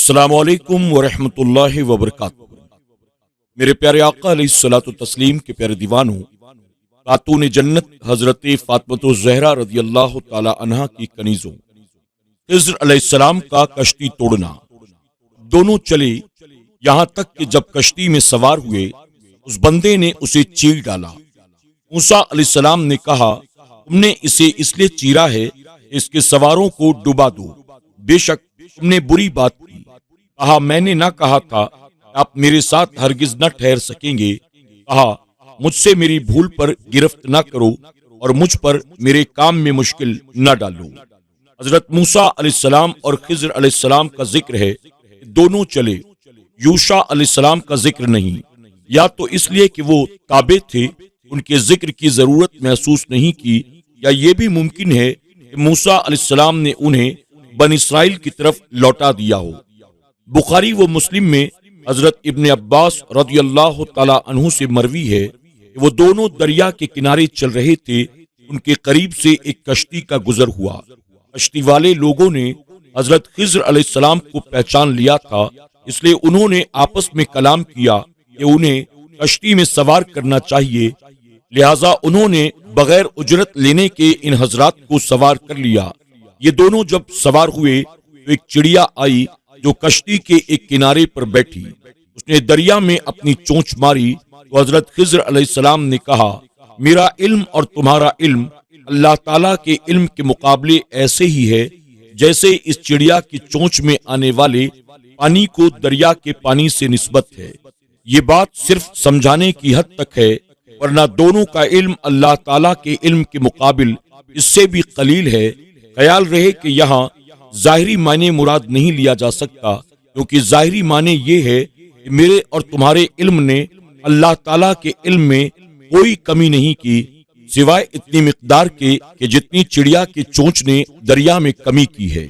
السلام علیکم ورحمۃ اللہ وبرکاتہ۔ میرے پیارے آقا علیہ الصلوۃ والتسلیم کے پیارے دیوانوں، خاتون جنت حضرت فاطمہ الزہرا رضی اللہ تعالی عنہا کی کنیزوں، خضر علیہ السلام کا کشتی توڑنا۔ دونوں چلے یہاں تک کہ جب کشتی میں سوار ہوئے اس بندے نے اسے چیر ڈالا۔ موسیٰ علیہ السلام نے کہا، تم نے اسے اس لیے چیرا ہے کہ اس کے سواروں کو ڈبا دو، بے شک تم نے بری بات کی۔ کہا، میں نے نہ کہا تھا کہ آپ میرے ساتھ ہرگز نہ ٹھہر سکیں گے۔ کہا، مجھ سے میری بھول پر گرفت نہ کرو اور مجھ پر میرے کام میں مشکل نہ ڈالو۔ حضرت موسیٰ علیہ السلام اور خضر علیہ السلام کا ذکر ہے کہ دونوں چلے، یوشع علیہ السلام کا ذکر نہیں، یا تو اس لیے کہ وہ تابع تھے، ان کے ذکر کی ضرورت محسوس نہیں کی، یا یہ بھی ممکن ہے کہ موسیٰ علیہ السلام نے انہیں بن اسرائیل کی طرف لوٹا دیا ہو۔ بخاری و مسلم میں حضرت ابن عباس رضی اللہ تعالی عنہ سے مروی ہے کہ وہ دونوں دریا کے کنارے چل رہے تھے، ان کے قریب سے ایک کشتی کا گزر ہوا۔ کشتی والے لوگوں نے حضرت خضر علیہ السلام کو پہچان لیا تھا، اس لیے انہوں نے آپس میں کلام کیا کہ انہیں کشتی میں سوار کرنا چاہیے، لہٰذا انہوں نے بغیر اجرت لینے کے ان حضرات کو سوار کر لیا۔ یہ دونوں جب سوار ہوئے تو ایک چڑیا آئی جو کشتی کے ایک کنارے پر بیٹھی، اس نے دریا میں اپنی چونچ ماری تو حضرت خضر علیہ السلام نے کہا، میرا علم اور تمہارا علم اللہ تعالیٰ کے علم کے مقابلے ایسے ہی ہے جیسے اس چڑیا کی چونچ میں آنے والے پانی کو دریا کے پانی سے نسبت ہے۔ یہ بات صرف سمجھانے کی حد تک ہے، ورنہ دونوں کا علم اللہ تعالیٰ کے علم کے مقابل اس سے بھی قلیل ہے۔ خیال رہے کہ یہاں ظاہری معنی مراد نہیں لیا جا سکتا، کیونکہ ظاہری معنی یہ ہے کہ میرے اور تمہارے علم نے اللہ تعالیٰ کے علم میں کوئی کمی نہیں کی، سوائے اتنی مقدار کے کہ جتنی چڑیا کی چونچ نے دریا میں کمی کی ہے۔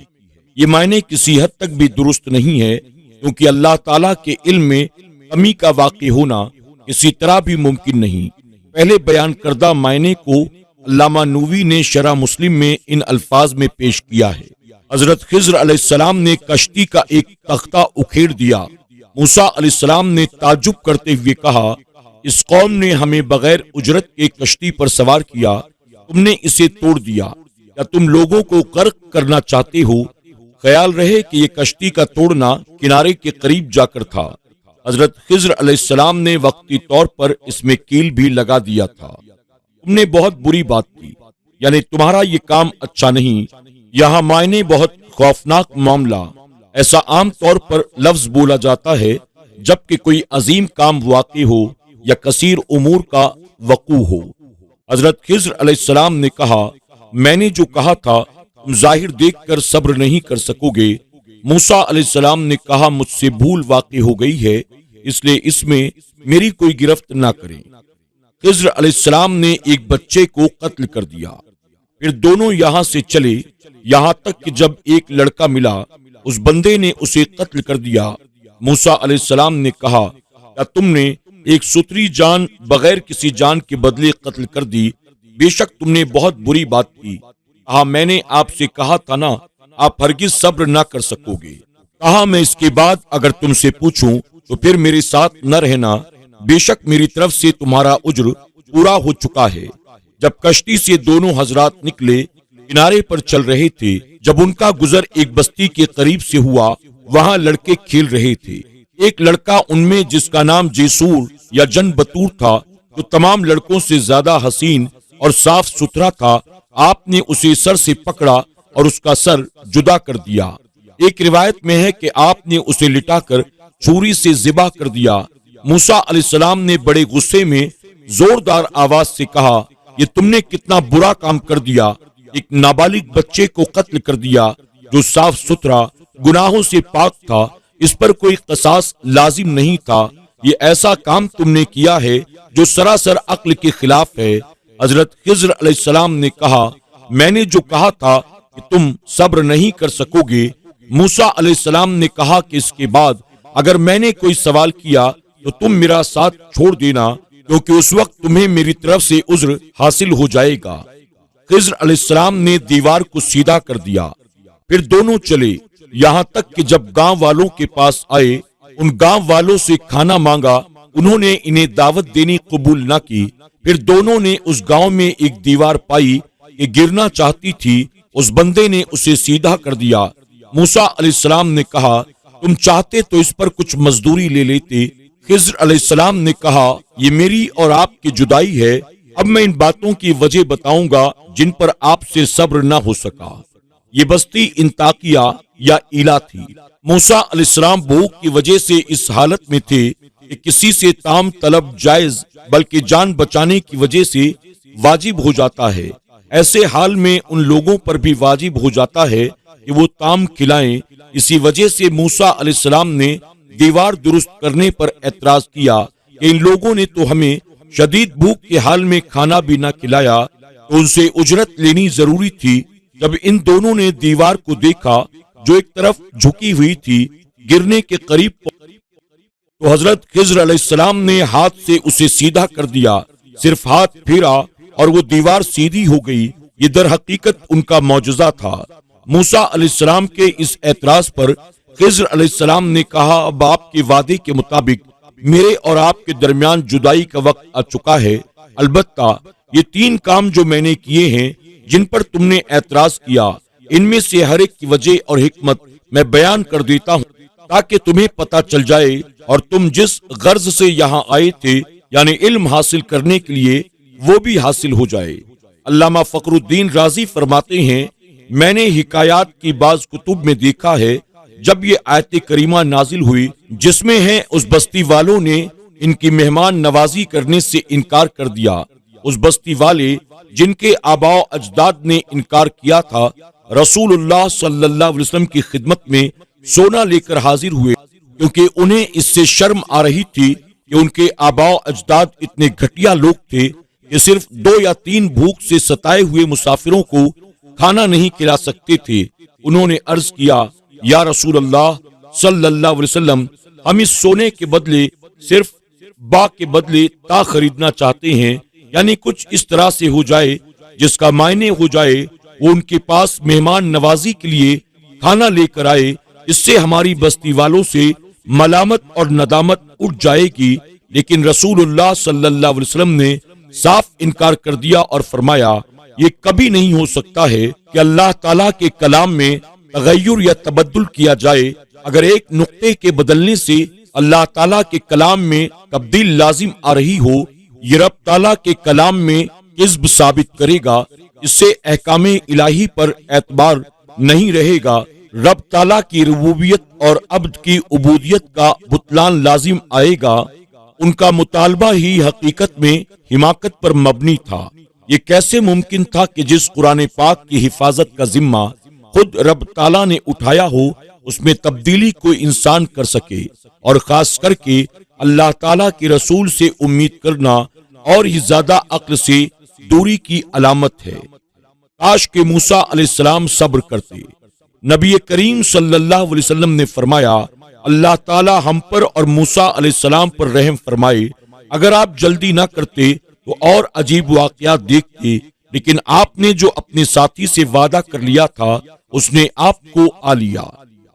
یہ معنی کسی حد تک بھی درست نہیں ہے، کیونکہ اللہ تعالیٰ کے علم میں کمی کا واقع ہونا کسی طرح بھی ممکن نہیں۔ پہلے بیان کردہ معنی کو علامہ نووی نے شرح مسلم میں ان الفاظ میں پیش کیا ہے۔ حضرت خضر علیہ السلام نے کشتی کا ایک تختہ اکھیڑ دیا۔ موسیٰ علیہ السلام نے تعجب کرتے ہوئے کہا، اس قوم نے ہمیں بغیر اجرت کے کشتی پر سوار کیا، تم نے اسے توڑ دیا، کیا تم لوگوں کو غرق کرنا چاہتے ہو؟ خیال رہے کہ یہ کشتی کا توڑنا کنارے کے قریب جا کر تھا۔ حضرت خضر علیہ السلام نے وقتی طور پر اس میں کیل بھی لگا دیا تھا۔ تم نے بہت بری بات کی، یعنی تمہارا یہ کام اچھا نہیں۔ یہاں معنی بہت خوفناک معاملہ، ایسا عام طور پر لفظ بولا جاتا ہے جبکہ کوئی عظیم کام واقع ہو یا کثیر امور کا وقوع ہو۔ حضرت خضر علیہ السلام نے کہا، میں نے جو کہا تھا تم ظاہر دیکھ کر صبر نہیں کر سکو گے۔ موسیٰ علیہ السلام نے کہا، مجھ سے بھول واقع ہو گئی ہے، اس لیے اس میں میری کوئی گرفت نہ کریں۔ خضر علیہ السلام نے ایک بچے کو قتل کر دیا۔ پھر دونوں یہاں سے چلے، یہاں تک کہ جب ایک لڑکا ملا، اس بندے نے اسے قتل کر دیا۔ موسیٰ علیہ السلام نے کہا، کیا تم نے ایک ستری جان بغیر کسی جان کے بدلے قتل کر دی؟ بے شک تم نے بہت بری بات کی۔ کہا، میں نے آپ سے کہا تھا نا، آپ ہرگز صبر نہ کر سکو گے۔ کہا، میں اس کے بعد اگر تم سے پوچھوں تو پھر میرے ساتھ نہ رہنا، بے شک میری طرف سے تمہارا اجر پورا ہو چکا ہے۔ جب کشتی سے دونوں حضرات نکلے، کنارے پر چل رہے تھے، جب ان کا گزر ایک بستی کے قریب سے ہوا، وہاں لڑکے کھیل رہے تھے۔ ایک لڑکا ان میں جس کا نام جیسور یا جن بطور تھا، جو تمام لڑکوں سے زیادہ حسین اور صاف ستھرا تھا، آپ نے اسے سر سے پکڑا اور اس کا سر جدا کر دیا۔ ایک روایت میں ہے کہ آپ نے اسے لٹا کر چھری سے ذبح کر دیا۔ موسیٰ علیہ السلام نے بڑے غصے میں زوردار آواز سے کہا، یہ تم نے کتنا برا کام کر دیا، ایک نابالغ بچے کو قتل کر دیا جو صاف ستھرا گناہوں سے پاک تھا، اس پر کوئی قصاص لازم نہیں تھا۔ یہ ایسا کام تم نے کیا ہے جو سراسر عقل کے خلاف ہے۔ حضرت خضر علیہ السلام نے کہا، میں نے جو کہا تھا کہ تم صبر نہیں کر سکو گے۔ موسیٰ علیہ السلام نے کہا کہ اس کے بعد اگر میں نے کوئی سوال کیا تو تم میرا ساتھ چھوڑ دینا، کیونکہ اس وقت تمہیں میری طرف سے عذر حاصل ہو جائے گا۔ خضر علیہ السلام نے دیوار کو سیدھا کر دیا، پھر دونوں چلے، یہاں تک کہ جب گاؤں والوں کے پاس آئے، ان گاؤں والوں سے کھانا مانگا، انہوں نے انہیں دعوت دینی قبول نہ کی۔ پھر دونوں نے اس گاؤں میں ایک دیوار پائی کہ گرنا چاہتی تھی، اس بندے نے اسے سیدھا کر دیا۔ موسیٰ علیہ السلام نے کہا، تم چاہتے تو اس پر کچھ مزدوری لے لیتے۔ خضر علیہ السلام نے کہا، یہ میری اور آپ کی جدائی ہے، اب میں ان باتوں کی وجہ بتاؤں گا جن پر آپ سے صبر نہ ہو سکا۔ یہ بستی انطاکیہ یا ایلا تھی۔ موسیٰ علیہ السلام بھوک کی وجہ سے اس حالت میں تھے کہ کسی سے تام طلب جائز بلکہ جان بچانے کی وجہ سے واجب ہو جاتا ہے۔ ایسے حال میں ان لوگوں پر بھی واجب ہو جاتا ہے کہ وہ تام کھلائیں۔ اسی وجہ سے موسیٰ علیہ السلام نے دیوار درست کرنے پر اعتراض کیا کہ ان لوگوں نے تو ہمیں شدید بھوک کے حال میں کھانا بھی نہ کھلایا، تو ان سے اجرت لینی ضروری تھی۔ جب ان دونوں نے دیوار کو دیکھا جو ایک طرف جھکی ہوئی تھی، گرنے کے قریب تو حضرت خضر علیہ السلام نے ہاتھ سے اسے سیدھا کر دیا۔ صرف ہاتھ پھیرا اور وہ دیوار سیدھی ہو گئی۔ یہ در حقیقت ان کا معجزہ تھا۔ موسیٰ علیہ السلام کے اس اعتراض پر خضر علیہ السلام نے کہا، اب آپ کے وعدے کے مطابق میرے اور آپ کے درمیان جدائی کا وقت آ چکا ہے۔ البتہ یہ 3 کام جو میں نے کیے ہیں جن پر تم نے اعتراض کیا، ان میں سے ہر ایک کی وجہ اور حکمت میں بیان کر دیتا ہوں تاکہ تمہیں پتہ چل جائے اور تم جس غرض سے یہاں آئے تھے یعنی علم حاصل کرنے کے لیے وہ بھی حاصل ہو جائے۔ علامہ فخر الدین رازی فرماتے ہیں، میں نے حکایات کی بعض کتب میں دیکھا ہے جب یہ آیت کریمہ نازل ہوئی جس میں ہے اس بستی والوں نے ان کی مہمان نوازی کرنے سے انکار کر دیا، اس بستی والے جن کے آباء و اجداد نے انکار کیا تھا رسول اللہ صلی اللہ علیہ وسلم کی خدمت میں سونا لے کر حاضر ہوئے، کیونکہ انہیں اس سے شرم آ رہی تھی کہ ان کے آباء و اجداد اتنے گھٹیا لوگ تھے کہ صرف 2 یا 3 بھوک سے ستائے ہوئے مسافروں کو کھانا نہیں کھلا سکتے تھے۔ انہوں نے عرض کیا، یا رسول اللہ صلی اللہ علیہ وسلم، ہم اس سونے کے بدلے صرف با کے بدلے تا خریدنا چاہتے ہیں، یعنی کچھ اس طرح سے ہو جائے جس کا معنی ہو جائے وہ ان کے پاس مہمان نوازی کے لیے کھانا لے کر آئے، اس سے ہماری بستی والوں سے ملامت اور ندامت اٹھ جائے گی۔ لیکن رسول اللہ صلی اللہ علیہ وسلم نے صاف انکار کر دیا اور فرمایا، یہ کبھی نہیں ہو سکتا ہے کہ اللہ تعالیٰ کے کلام میں تغیر یا تبدل کیا جائے۔ اگر ایک نقطے کے بدلنے سے اللہ تعالیٰ کے کلام میں تبدیل لازم آ رہی ہو، یہ رب تعالیٰ کے کلام میں کذب ثابت کرے گا، اس سے احکام الہی پر اعتبار نہیں رہے گا، رب تعالیٰ کی ربوبیت اور عبد کی عبودیت کا بطلان لازم آئے گا۔ ان کا مطالبہ ہی حقیقت میں حماقت پر مبنی تھا۔ یہ کیسے ممکن تھا کہ جس قرآن پاک کی حفاظت کا ذمہ خود رب تعالیٰ نے اٹھایا ہو، اس میں تبدیلی کوئی انسان کر سکے، اور خاص کر کے اللہ تعالیٰ کے رسول سے امید کرنا اور ہی زیادہ عقل سے دوری کی علامت ہے۔ کاش کہ موسیٰ علیہ السلام صبر کرتے۔ نبی کریم صلی اللہ علیہ وسلم نے فرمایا، اللہ تعالیٰ ہم پر اور موسیٰ علیہ السلام پر رحم فرمائے، اگر آپ جلدی نہ کرتے تو اور عجیب واقعات دیکھتے، لیکن آپ نے جو اپنے ساتھی سے وعدہ کر لیا تھا اس نے آپ کو آ لیا۔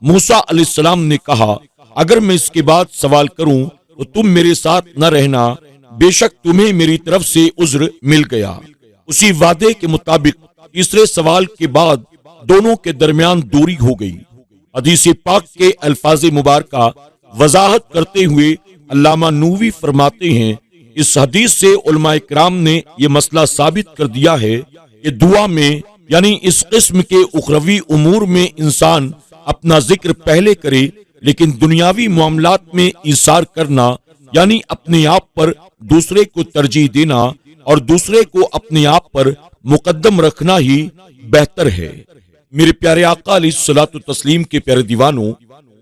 موسیٰ علیہ السلام نے کہا، اگر میں اس کے بعد سوال کروں تو تم میرے ساتھ نہ رہنا، بے شک تمہیں میری طرف سے عذر مل گیا۔ اسی وعدے کے مطابق تیسرے سوال کے بعد دونوں کے درمیان دوری ہو گئی۔ حدیث پاک کے الفاظ مبارکہ وضاحت کرتے ہوئے علامہ نووی فرماتے ہیں، اس حدیث سے علماء کرام نے یہ مسئلہ ثابت کر دیا ہے کہ دعا میں یعنی اس قسم کے اخروی امور میں انسان اپنا ذکر پہلے کرے، لیکن دنیاوی معاملات میں ایثار کرنا یعنی اپنے آپ پر دوسرے کو ترجیح دینا اور دوسرے کو اپنے آپ پر مقدم رکھنا ہی بہتر ہے۔ میرے پیارے آقا علیہ الصلوۃ والتسلیم کے پیارے دیوانوں،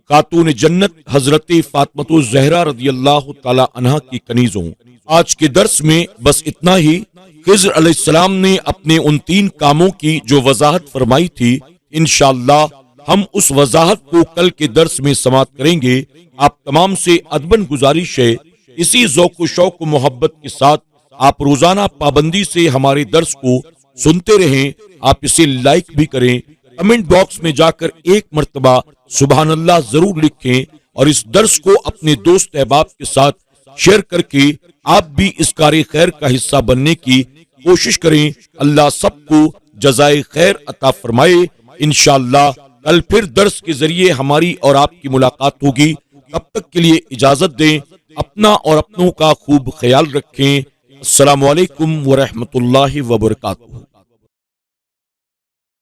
خاتون جنت حضرت فاطمہ الزہرا رضی اللہ تعالی عنہا کی کنیزوں، آج کے درس میں بس اتنا ہی۔ خضر علیہ السلام نے اپنے ان 3 کاموں کی جو وضاحت فرمائی تھی، انشاءاللہ ہم اس وضاحت کو کل کے درس میں سماعت کریں گے۔ آپ تمام سے ادباً گزارش ہے، اسی ذوق و شوق و محبت کے ساتھ آپ روزانہ پابندی سے ہمارے درس کو سنتے رہیں، آپ اسے لائک بھی کریں، کمنٹ باکس میں جا کر ایک مرتبہ سبحان اللہ ضرور لکھیں اور اس درس کو اپنے دوست احباب کے ساتھ شیئر کر کے آپ بھی اس کار خیر کا حصہ بننے کی کوشش کریں۔ اللہ سب کو جزائے خیر عطا فرمائے۔ انشاءاللہ کل پھر درس کے ذریعے ہماری اور آپ کی ملاقات ہوگی۔ تب تک کے لیے اجازت دیں، اپنا اور اپنوں کا خوب خیال رکھیں۔ السلام علیکم ورحمۃ اللہ وبرکاتہ۔